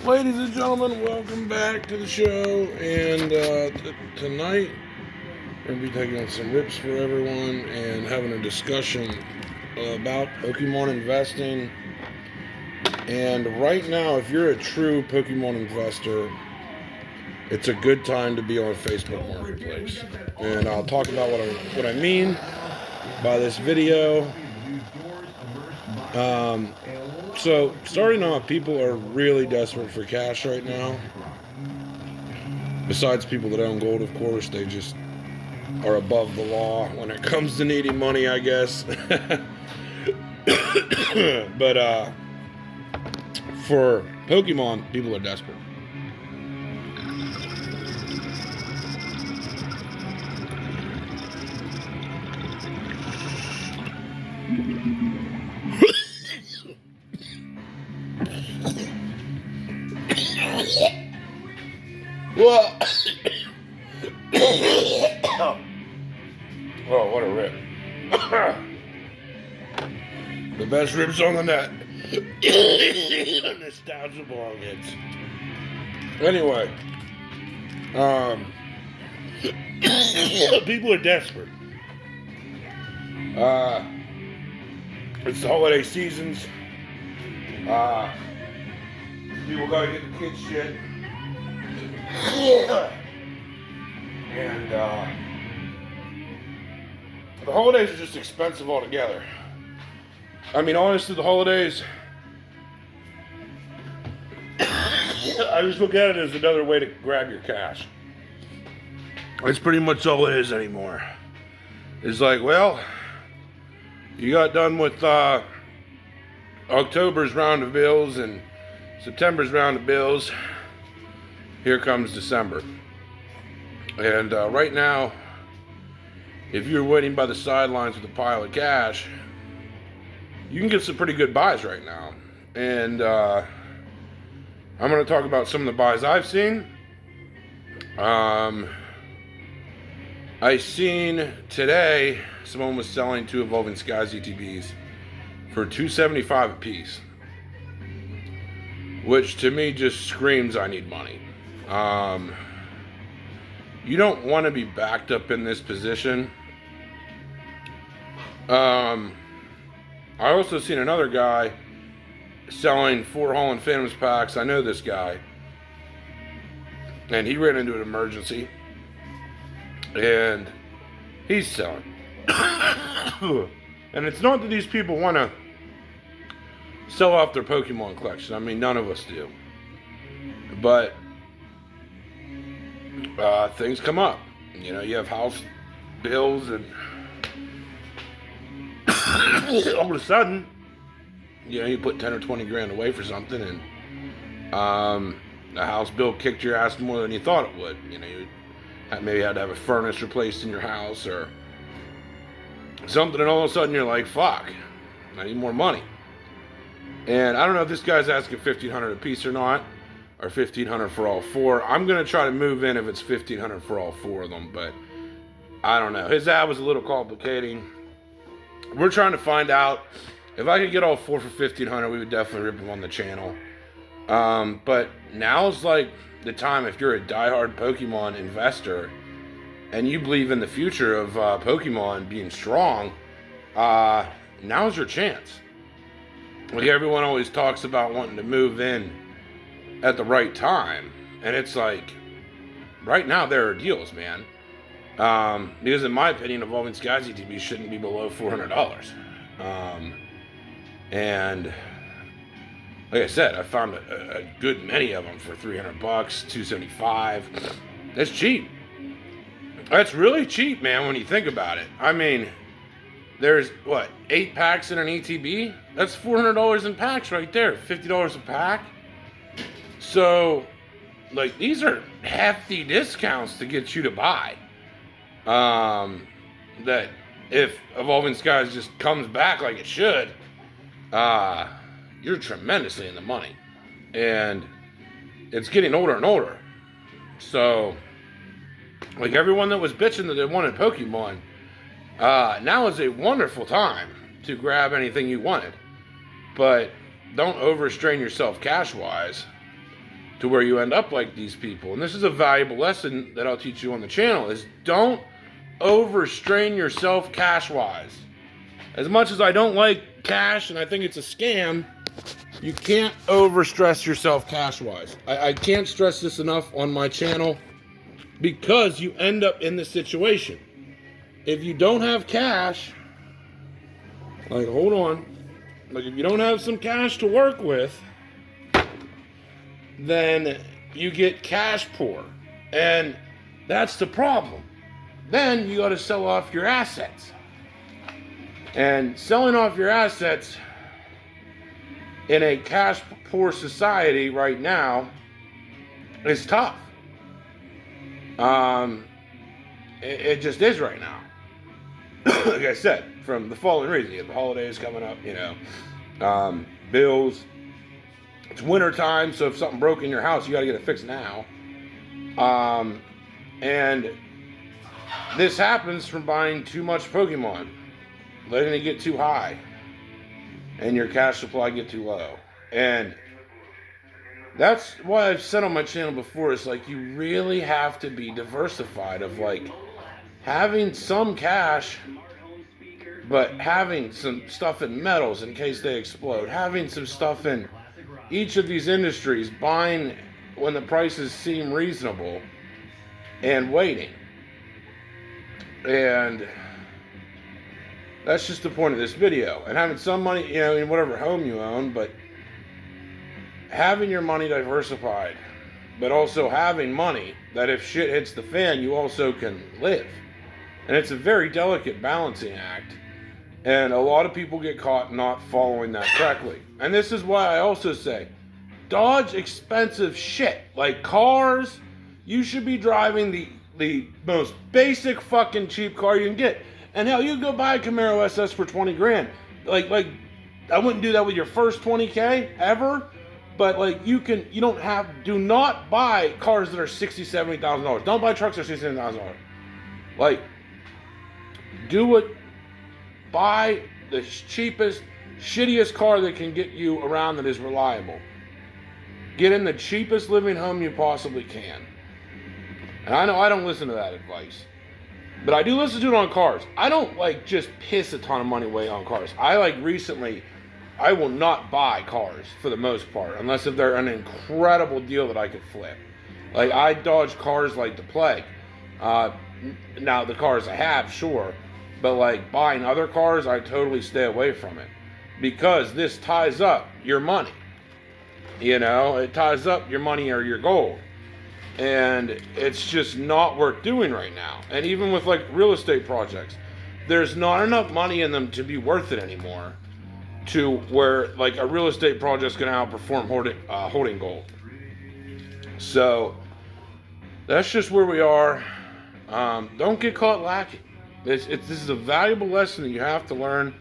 Ladies and gentlemen, welcome back to the show. And tonight, we're going to be taking on some rips for everyone and having a discussion about Pokemon investing. And right now, if you're a true Pokemon investor, it's a good time to be on Facebook Marketplace. And I'll talk about what I mean by this video. So, starting off, people are really desperate for cash right now. Besides people that own gold, of course, they just are above the law when it comes to needing money, I guess. But for Pokemon, people are desperate. Well, oh, what a rip. The best rips on the net. Nostalgia ball hits. Anyway, people are desperate. It's the holiday seasons. People gotta get the kids shit. And the holidays are just expensive altogether. I mean, honestly, the holidays, I just look at it as another way to grab your cash. That's pretty much all it is anymore. It's like, well, you got done with October's round of bills and September's round of bills. Here comes December. And right now, if you're waiting by the sidelines with a pile of cash, you can get some pretty good buys right now. And I'm going to talk about some of the buys I've seen. I seen today someone was selling 2 Evolving Skies ETBs for $275 a piece, which to me just screams I need money. You don't want to be backed up in this position. I also seen another guy selling 4 Holland Phantoms packs. I know this guy, and he ran into an emergency, and he's selling. And it's not that these people want to sell off their Pokemon collection. I mean, none of us do. But things come up. You know, you have house bills, and all of a sudden, you know, you put 10 or 20 grand away for something, and the house bill kicked your ass more than you thought it would. You know, you maybe had to have a furnace replaced in your house or something, and all of a sudden you're like, fuck, I need more money. And I don't know if this guy's asking $1,500 a piece or not, or $1,500 for all 4. I'm gonna try to move in if it's $1,500 for all 4 of them, but I don't know. His ad was a little complicating. We're trying to find out if I could get all 4 for $1,500. We would definitely rip them on the channel. But now's like the time, if you're a diehard Pokemon investor and you believe in the future of Pokemon being strong, now's your chance. Like, everyone always talks about wanting to move in at the right time, and it's like, right now there are deals, man. Because in my opinion, Evolving Skies ETB shouldn't be below $400. And like I said, I found a good many of them for $300, $275. That's cheap. That's really cheap, man, when you think about it. I mean, there's, 8 packs in an ETB? That's $400 in packs right there. $50 a pack. So, like, these are hefty discounts to get you to buy. That if Evolving Skies just comes back like it should, you're tremendously in the money. And it's getting older and older. So, like, everyone that was bitching that they wanted Pokemon, now is a wonderful time to grab anything you wanted. But don't overstrain yourself cash-wise. to where you end up like these people. And this is a valuable lesson that I'll teach you on the channel, is don't overstrain yourself cash-wise. As much as I don't like cash and I think it's a scam, you can't overstress yourself cash-wise. I can't stress this enough on my channel, because you end up in this situation. If you don't have cash, like, hold on, like, if you don't have some cash to work with, then you get cash poor. And that's the problem. Then you got to sell off your assets. And selling off your assets in a cash poor society right now is tough. It just is right now. Like I said, from the following reason: you have the holidays coming up, bills. It's winter time, so if something broke in your house, you got to get it fixed now. And this happens from buying too much Pokemon, letting it get too high, and your cash supply get too low. And that's why I've said on my channel before, it's like, you really have to be diversified, of like having some cash, but having some stuff in metals in case they explode, having some stuff in each of these industries, buying when the prices seem reasonable, and waiting. And that's just the point of this video. And having some money, in whatever home you own, but having your money diversified, but also having money that if shit hits the fan, you also can live. And it's a very delicate balancing act. And a lot of people get caught not following that correctly. And this is why I also say, dodge expensive shit. Like cars, you should be driving the most basic fucking cheap car you can get. And hell, you go buy a Camaro SS for 20 grand. Like I wouldn't do that with your first 20K ever. But like do not buy cars that are $60,000, $70,000. Don't buy trucks that are $67,000. Like, buy the cheapest, shittiest car that can get you around that is reliable. Get in the cheapest living home you possibly can. And I know I don't listen to that advice, but I do listen to it on cars. I don't just piss a ton of money away on cars. I will not buy cars for the most part, unless if they're an incredible deal that I could flip. Like, I dodge cars like the plague. Now the cars I have, sure. But like buying other cars, I totally stay away from it, because this ties up your money. It ties up your money or your gold. And it's just not worth doing right now. And even with like real estate projects, there's not enough money in them to be worth it anymore, to where like a real estate project's going to outperform holding gold. So that's just where we are. Don't get caught lacking. This is a valuable lesson that you have to learn.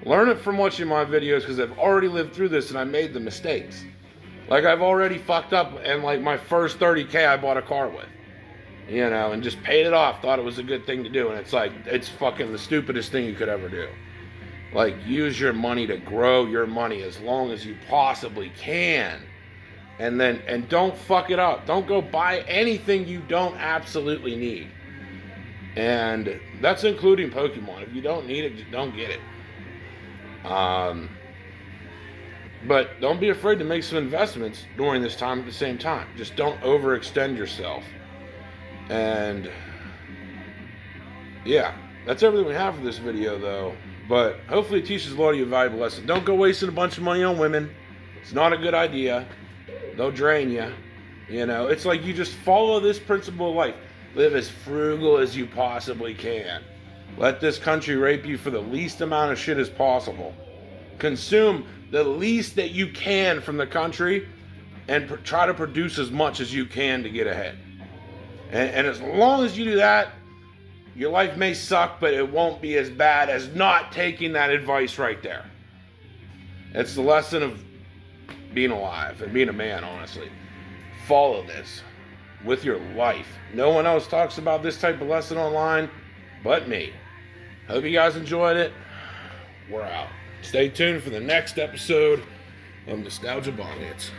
Learn it from watching my videos, because I've already lived through this and I made the mistakes. Like, I've already fucked up, and like my first 30K I bought a car with, and just paid it off, thought it was a good thing to do, and it's like, it's fucking the stupidest thing you could ever do. Like, use your money to grow your money as long as you possibly can. And don't fuck it up. Don't go buy anything you don't absolutely need. And that's including Pokemon. If you don't need it, don't get it. But don't be afraid to make some investments during this time at the same time. Just don't overextend yourself. And yeah, that's everything we have for this video, though. But hopefully it teaches a lot of you a valuable lesson. Don't go wasting a bunch of money on women. It's not a good idea. They'll drain you. It's like, you just follow this principle of life. Live as frugal as you possibly can. Let this country rape you for the least amount of shit as possible. Consume the least that you can from the country, and try to produce as much as you can to get ahead. And as long as you do that, your life may suck, but it won't be as bad as not taking that advice right there. It's the lesson of being alive and being a man, honestly. Follow this with your life. No one else talks about this type of lesson online but me. Hope you guys enjoyed it. We're out. Stay tuned for the next episode of Nostalgia Bomb Hits.